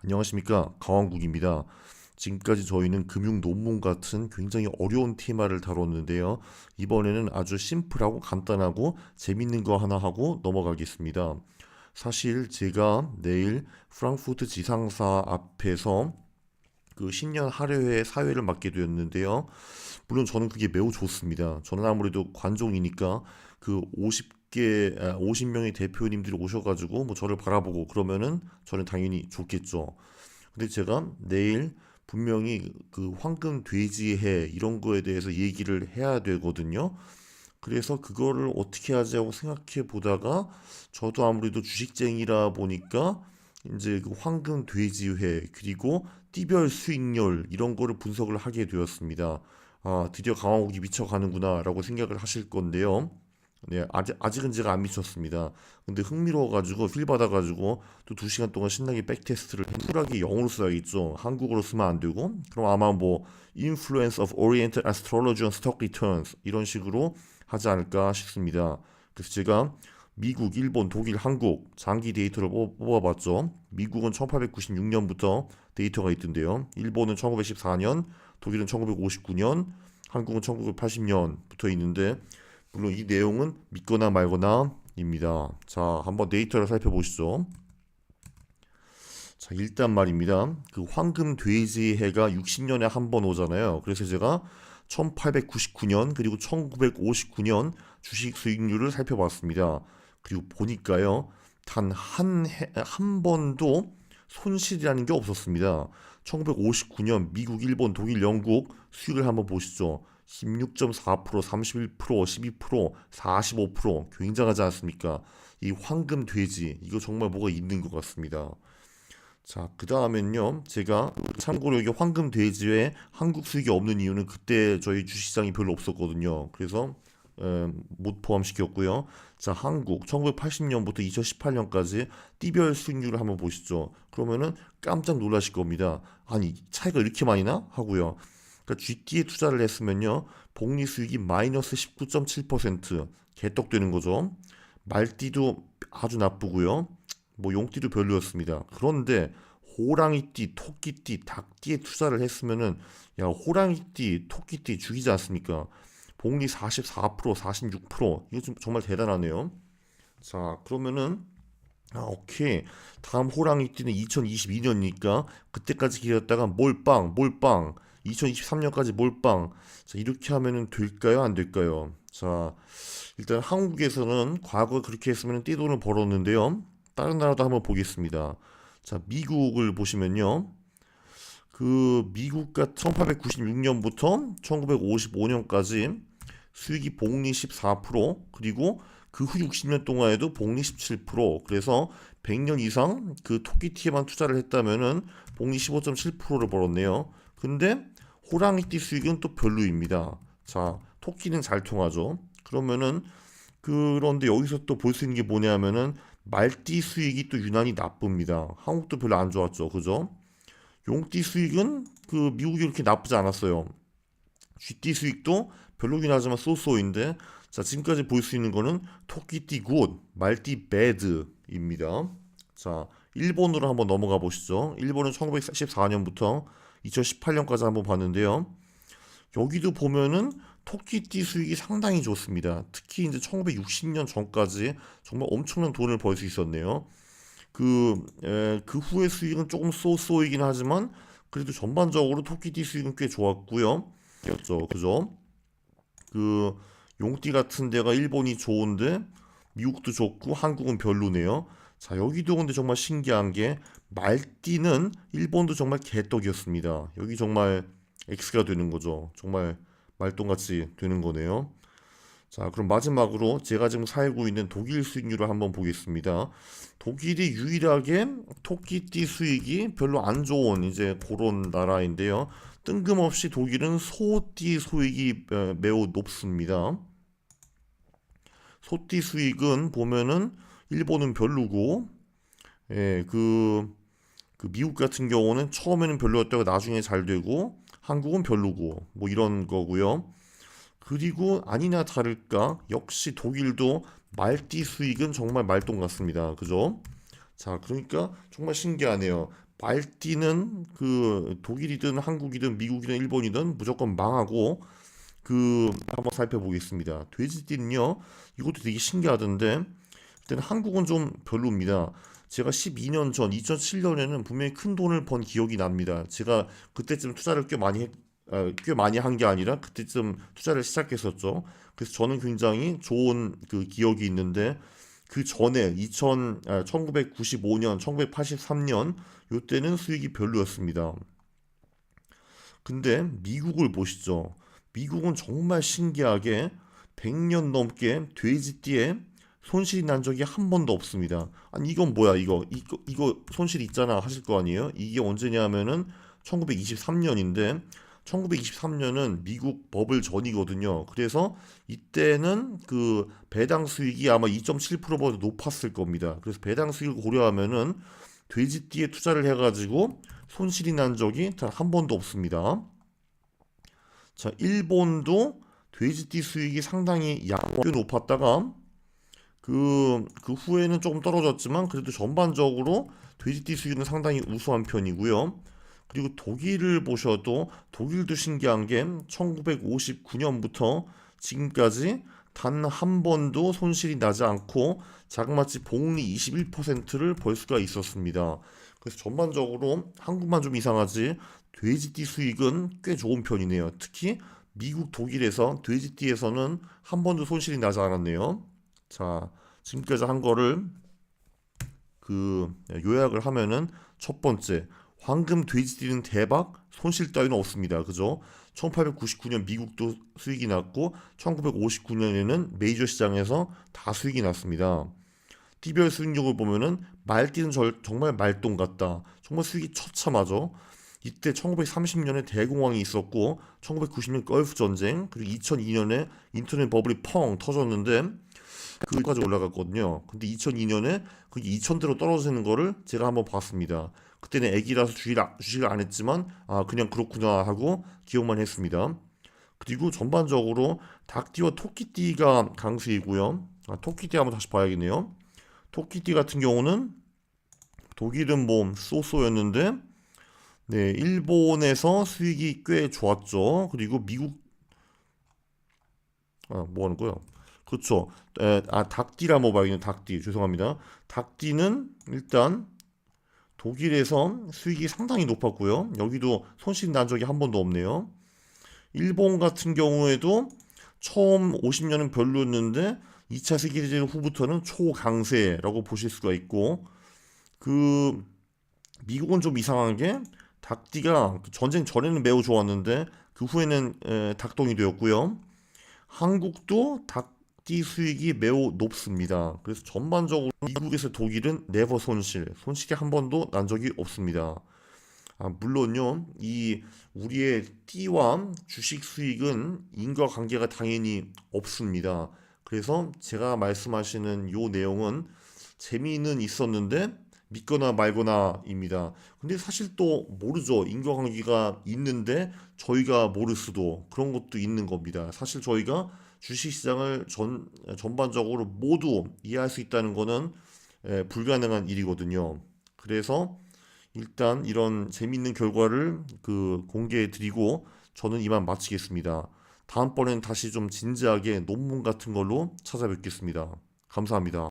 안녕하십니까, 강원국입니다. 지금까지 저희는 금융 논문 같은 굉장히 어려운 테마를 다뤘는데요. 이번에는 아주 심플하고 간단하고 재밌는 거 하나 하고 넘어가겠습니다. 사실 제가 내일 프랑크푸르트 지상사 앞에서 그 신년 할애회 사회를 맡게 되었는데요. 물론 저는 그게 매우 좋습니다. 저는 아무래도 관종이니까 그 50명의 대표님들이 오셔가지고 뭐 저를 바라보고 그러면은 저는 당연히 좋겠죠. 근데 제가 내일 분명히 그 황금 돼지해 이런 거에 대해서 얘기를 해야 되거든요. 그래서 그거를 어떻게 하지 하고 생각해 보다가 저도 아무래도 주식쟁이라 보니까 이제 그 황금 돼지회 그리고 띠별 수익률 이런 거를 분석을 하게 되었습니다. 아, 드디어 강화국이 미쳐가는구나라고 생각을 하실 건데요. 네, 아직은 제가 안 미쳤습니다. 근데 흥미로워가지고 필 받아가지고 또 2시간 동안 신나게 백테스트를 쿨하게 영어로 써야겠죠. 한국어로 쓰면 안 되고. 그럼 아마 뭐 Influence of Oriental Astrology on Stock Returns 이런 식으로 하지 않을까 싶습니다. 그래서 제가 미국, 일본, 독일, 한국 장기 데이터를 뽑아봤죠. 미국은 1896년부터 데이터가 있던데요. 일본은 1914년, 독일은 1959년, 한국은 1980년부터 있는데 물론 이 내용은 믿거나 말거나입니다. 자, 한번 데이터를 살펴보시죠. 자, 일단 말입니다. 그 황금 돼지 해가 60년에 한 번 오잖아요. 그래서 제가 1899년 그리고 1959년 주식 수익률을 살펴봤습니다. 그리고 보니까요. 한 번도 손실이라는 게 없었습니다. 1959년 미국, 일본, 독일, 영국 수익을 한번 보시죠. 16.4%, 31%, 12%, 45% 굉장하지 않습니까? 이 황금 돼지 이거 정말 뭐가 있는 것 같습니다. 자, 그 다음엔요. 제가 참고로 여기 황금 돼지에 한국 수익이 없는 이유는 그때 저희 주식시장이 별로 없었거든요. 그래서 못 포함시켰고요. 자, 한국 1980년부터 2018년까지 띠별 수익률을 한번 보시죠. 그러면은 깜짝 놀라실 겁니다. 아니, 차이가 이렇게 많이 나? 하고요. 그러니까 GT에 투자를 했으면요. 복리 수익이 마이너스 19.7% 개떡되는 거죠. 말띠도 아주 나쁘고요. 뭐 용띠도 별로였습니다. 그런데 호랑이띠, 토끼띠, 닭띠에 투자를 했으면은 야 호랑이띠, 토끼띠 죽이지 않습니까? 복리 44%, 46% 이거 좀 정말 대단하네요. 자 그러면은 오케이. 다음 호랑이띠는 2022년이니까 그때까지 기다렸다가 몰빵 2023년까지 몰빵. 자 이렇게 하면은 될까요 안 될까요? 자 일단 한국에서는 과거 그렇게 했으면 떼돈을 벌었는데요. 다른 나라도 한번 보겠습니다. 자, 미국을 보시면요. 그 미국과 1896년부터 1955년까지 수익이 복리 14% 그리고 그 후 60년 동안에도 복리 17% 그래서 100년 이상 그 토끼티에만 투자를 했다면은 복리 15.7%를 벌었네요. 근데 호랑이띠 수익은 또 별로입니다. 자, 토끼는 잘 통하죠. 그러면은 그런데 여기서 또 볼 수 있는 게 뭐냐면은 말띠 수익이 또 유난히 나쁩니다. 한국도 별로 안 좋았죠. 그죠? 용띠 수익은 그 미국이 그렇게 나쁘지 않았어요. 쥐띠 수익도 별로긴 하지만 쏘쏘인데 자 지금까지 볼 수 있는 거는 토끼띠 굿, 말띠 배드입니다. 자 일본으로 한번 넘어가 보시죠. 일본은 1914년부터 2018년까지 한번 봤는데요. 여기도 보면은 토끼띠 수익이 상당히 좋습니다. 특히 이제 1960년 전까지 정말 엄청난 돈을 벌 수 있었네요. 그 후의 수익은 조금 쏘쏘이긴 하지만 그래도 전반적으로 토끼띠 수익은 꽤 좋았고요. 였죠, 그죠? 그 용띠 같은 데가 일본이 좋은데 미국도 좋고 한국은 별로네요. 자, 여기도 근데 정말 신기한 게 말띠는 일본도 정말 개떡이었습니다. 여기 정말 X가 되는 거죠. 정말 말똥같이 되는 거네요. 자, 그럼 마지막으로 제가 지금 살고 있는 독일 수익률을 한번 보겠습니다. 독일이 유일하게 토끼띠 수익이 별로 안 좋은 이제 그런 나라인데요. 뜬금없이 독일은 소띠 수익이 매우 높습니다. 소띠 수익은 보면은 일본은 별로고, 예, 그 미국 같은 경우는 처음에는 별로였다가 나중에 잘 되고, 한국은 별로고, 뭐 이런 거고요. 그리고 아니나 다를까 역시 독일도 말띠 수익은 정말 말똥 같습니다. 그죠? 자, 그러니까 정말 신기하네요. 말띠는 그 독일이든 한국이든 미국이든 일본이든 무조건 망하고 한번 살펴보겠습니다. 돼지띠는요, 이것도 되게 신기하던데 일단 한국은 좀 별로입니다. 제가 12년 전 2007년에는 분명히 큰 돈을 번 기억이 납니다. 제가 그때쯤 투자를 꽤 많이 한 게 아니라 그때쯤 투자를 시작했었죠. 그래서 저는 굉장히 좋은 그 기억이 있는데 그 전에 1995년, 1983년 요때는 수익이 별로였습니다. 근데 미국을 보시죠. 미국은 정말 신기하게 100년 넘게 돼지띠에 손실이 난 적이 한 번도 없습니다. 아니 이건 뭐야 이거 손실 있잖아 하실 거 아니에요? 이게 언제냐면은 1923년인데 1923년은 미국 버블 전이거든요. 그래서 이때는 그 배당 수익이 아마 2.7%보다 높았을 겁니다. 그래서 배당 수익을 고려하면은 돼지띠에 투자를 해가지고 손실이 난 적이 단 한 번도 없습니다. 자, 일본도 돼지띠 수익이 상당히 꽤 높았다가 그 후에는 조금 떨어졌지만 그래도 전반적으로 돼지띠 수익은 상당히 우수한 편이고요. 그리고 독일을 보셔도 독일도 신기한 게 1959년부터 지금까지 단 한 번도 손실이 나지 않고 자그마치 복리 21%를 벌 수가 있었습니다. 그래서 전반적으로 한국만 좀 이상하지 돼지띠 수익은 꽤 좋은 편이네요. 특히 미국, 독일에서 돼지띠에서는 한 번도 손실이 나지 않았네요. 자, 지금까지 한 거를 요약을 하면은 첫 번째, 황금 돼지띠는 대박, 손실 따위는 없습니다. 그죠? 1899년 미국도 수익이 났고 1959년에는 메이저 시장에서 다 수익이 났습니다. 띠별 수익률을 보면은 말띠는 정말 말똥 같다. 정말 수익이 처참하죠. 이때 1930년에 대공황이 있었고 1990년 걸프 전쟁 그리고 2002년에 인터넷 버블이 펑 터졌는데 그까지 올라갔거든요. 근데 2002년에 그게 2000대로 떨어지는 거를 제가 한번 봤습니다. 그때는 애기라서 주식을 안 했지만 아 그냥 그렇구나 하고 기억만 했습니다. 그리고 전반적으로 닭띠와 토끼띠가 강세이고요. 아, 토끼띠 한번 다시 봐야겠네요. 토끼띠 같은 경우는 독일은 뭐 쏘쏘였는데 네, 일본에서 수익이 꽤 좋았죠. 그리고 미국 뭐 하는 거요? 그렇죠. 닭띠라 뭐 봐야겠네요. 닭띠. 죄송합니다. 닭띠는 일단 독일에서 수익이 상당히 높았고요. 여기도 손실 난 적이 한 번도 없네요. 일본 같은 경우에도 처음 50년은 별로였는데 2차 세계대전 후부터는 초강세라고 보실 수가 있고 그 미국은 좀 이상한 게 닭띠가 전쟁 전에는 매우 좋았는데 그 후에는 닭똥이 되었고요. 한국도 닭띠 수익이 매우 높습니다. 그래서 전반적으로 미국에서 독일은 네버 손실이 한 번도 난 적이 없습니다. 아, 물론요, 우리의 띠와 주식 수익은 인과관계가 당연히 없습니다. 그래서 제가 말씀하시는 요 내용은 재미는 있었는데 믿거나 말거나입니다. 근데 사실 또 모르죠. 인과관계가 있는데 저희가 모를 수도 그런 것도 있는 겁니다. 사실 저희가 주식시장을 전반적으로 모두 이해할 수 있다는 거는 불가능한 일이거든요. 그래서 일단 이런 재밌는 결과를 공개해 드리고 저는 이만 마치겠습니다. 다음번엔 다시 좀 진지하게 논문 같은 걸로 찾아뵙겠습니다. 감사합니다.